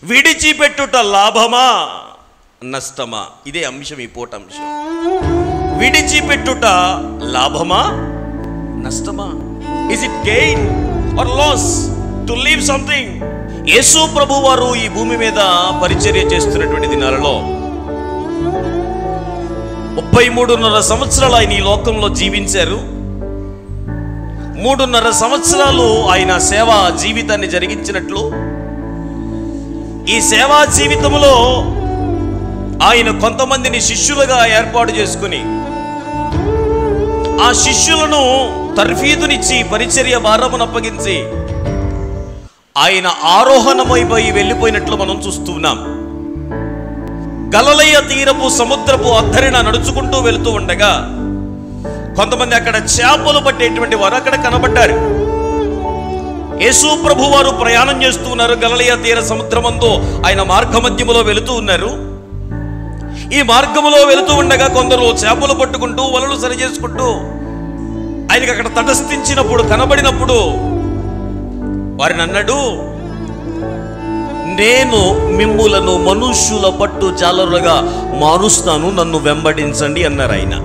విడిచిపెట్టుట లాభమా నష్టమా? ఇదే అంశం, ఈ పూట అంశం. విడిచిపెట్టుట లాభమా నష్టమా? Is it gain or loss to leave something? Yesu ప్రభు వారు ఈ భూమి మీద పరిచర్య చేస్తున్నటువంటి దినాలలో 33.5 సంవత్సరాలు ఆయన ఈ లోకంలో జీవించారు. 3.5 సంవత్సరాలు ఆయన సేవా జీవితాన్ని జరిగించినట్లు, ఈ సేవా జీవితంలో ఆయన కొంతమందిని శిష్యులుగా ఏర్పాటు చేసుకుని ఆ శిష్యులను తర్ఫీదునిచ్చి పరిచర్య భారమును అప్పగించి ఆయన ఆరోహణమైపోయి వెళ్ళిపోయినట్లు మనం చూస్తున్నాం. గలిలయ తీరపు సముద్రపు అద్దరిన నడుచుకుంటూ వెళుతూ ఉండగా కొంతమంది అక్కడ చేపలు పట్టేటువంటి వారు అక్కడ కనబడ్డారు. యేసు ప్రభు వారు ప్రయాణం చేస్తూ ఉన్నారు. గలిలయ తీర సముద్రమందు ఆయన మార్గమధ్యములో వెళుతూ ఉన్నారు. ఈ మార్గములో వెళుతూ ఉండగా కొందరు చేపలు పట్టుకుంటూ వలలు సరి చేసుకుంటూ ఆయనకి అక్కడ తటస్థించినప్పుడు, కనబడినప్పుడు వారిని అన్నాడు, నేను మిమ్ములను మనుష్యుల పట్టు జాలరులుగా మారుస్తాను, నన్ను వెంబడించండి అన్నారు ఆయన.